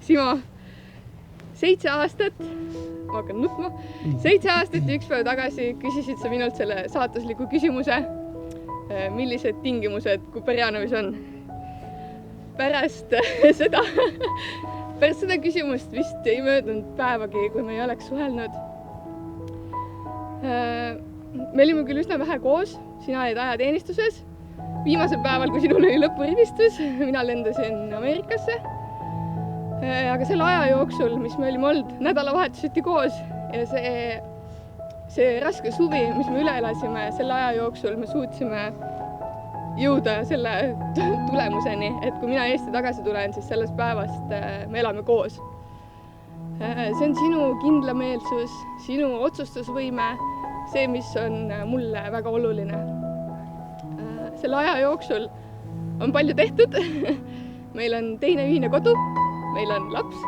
Simo, 7 aastat, ma hakkan nutma, 7 aastat ja 1 päev tagasi küsisid sa minult selle saatusliku küsimuse, millised tingimused Kuperjanovis on. Pärast seda küsimust vist ei möödunud päevagi, kui me ei oleks suhelnud. Me olime küll üsna vähe koos, sina olid ajateenistuses. Viimasel päeval, kui sinul oli lõpurivistus, mina lendasin Ameerikasse. Aga selle aja jooksul, mis me olime olnud nädalavahetuseti koos ja see raske suvi, mis me üle elasime, selle aja jooksul me suutsime jõuda selle tulemuseni, et kui mina Eesti tagasi tulen, siis sellest päevast me elame koos. See on sinu kindlameelsus, sinu otsustusvõime, see, mis on mulle väga oluline. Selle aja jooksul on palju tehtud. Meil on teine ühine kodu, meil on laps.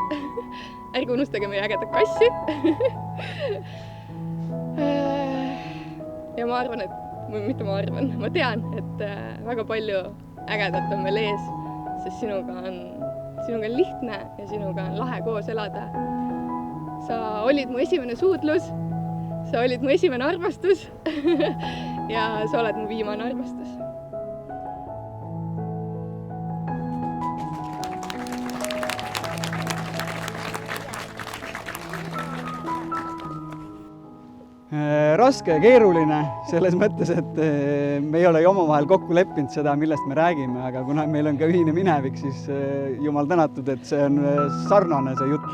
Ärge unustage meie ägedat kassi. Ja ma arvan, ma tean, et väga palju ägedat on meil ees, sest sinuga on lihtne ja sinuga on lahe koos elada. Sa olid mu esimene suudlus, sa olid mu esimene armastus ja sa oled mu viimane armastus. Raske ja keeruline selles mõttes, et me ei ole ju omavahel kokku leppinud seda, millest me räägime, aga kuna meil on ka ühine minevik, siis jumal tänatud, et see on sarnane see jutt.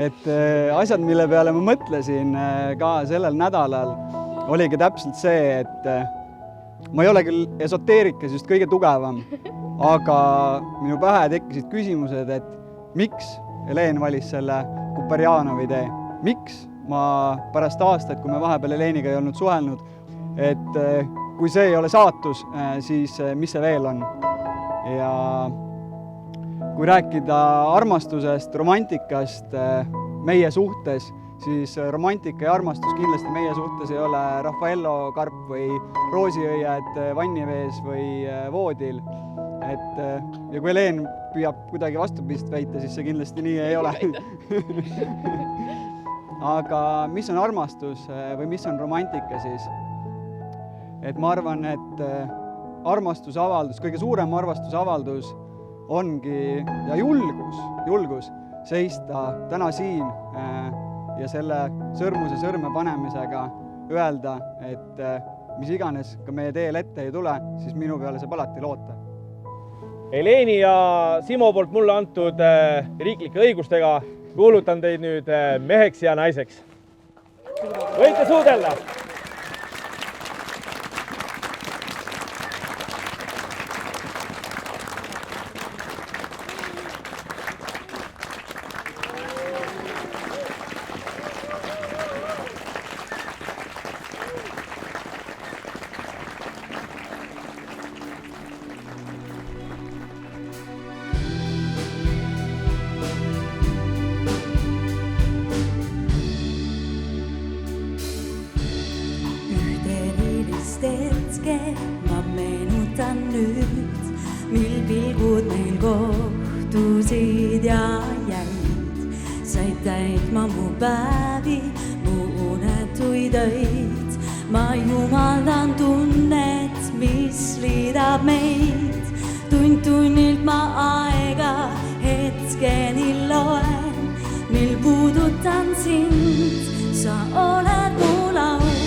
Et asjad, mille peale ma mõtlesin ka sellel nädalal, oligi täpselt see, et ma ei ole küll esoteerikas just kõige tugevam, aga minu pähe tekkisid küsimused, et miks Helen valis selle Kuperjanovi tee, miks ma pärast aastaid, kui me vahepeal Heleniga ei olnud suhelnud, et kui see ei ole saatus, siis mis see veel on. Ja kui rääkida armastusest, romantikast meie suhtes, siis romantika ja armastus kindlasti meie suhtes ei ole Raffaello karp või roosiõied vannivees või voodil. Ja kui Helen püüab kuidagi vastupidist väita, siis see kindlasti nii ei ole. Aga mis on armastus või mis on romantika siis? Et ma arvan, et armastusavaldus, kõige suurem armastusavaldus ongi ja julgus seista täna siin ja selle sõrmuse sõrme panemisega öelda, et mis iganes ka meie teel ette ei tule, siis minu peale saab alati loota. Heleni ja Simo poolt mulle antud riiklike õigustega kuulutan teid nüüd meheks ja naiseks. Võite suudella! Ma meenutan nüüd, mil pilgud meil kohtusid ja jäid. Said täitma mu päevi, mu unetuid öid. Ma jumaldan tunnet, mis liidab meid. Tund tunnilt ma aega hetkeni loen, mil puudutan sind. Sa oled mu laul,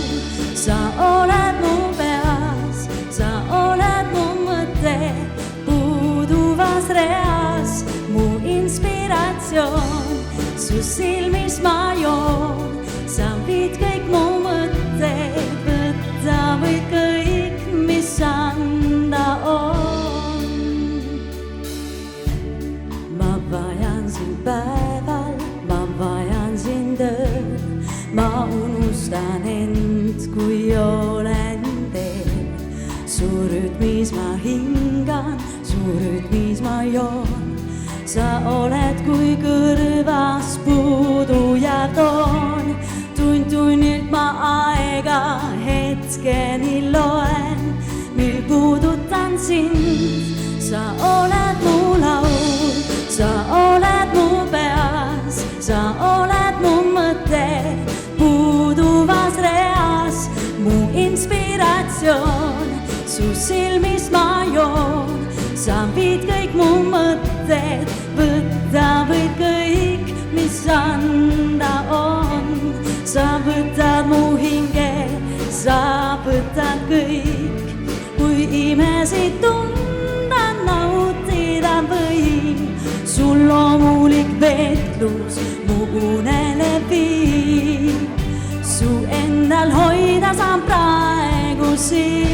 sa oled mu peas, sa oled mu mõte puuduvas reas, mu inspiratsioon, su silmis ma joon, sa viid kõik mu mõtteid, võtta või kõik, mis anda on. Ma vajan sind päeval, ma vajan sind ööl, ma unustan end, kui olen teel. Su rütmis ma hingan, su rütmis ma joon. Sa oled kui kõrvas puudu ja toon. Tund tunnilt ma aega hetkeni loen, mil puudutan sind. Sa oled mu laul, sa oled mu mis ma joon. Sa viid kõik mu mõtted, võtta võid kõik, mis anda on. Sa võtad mu hinge, sa võtad kõik, kui imesid tunda, nautida võin. Sul loomulik veetlus mu unele viib, su endal hoida saan praegu siin.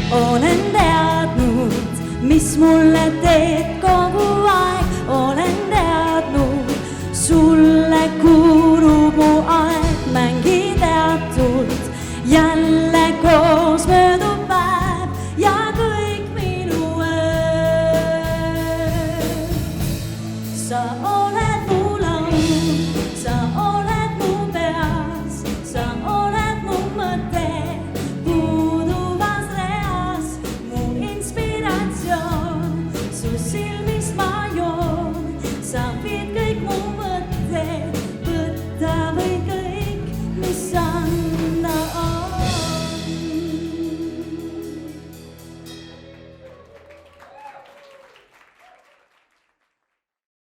Olen teadnud, mis mulle teed kogu aeg,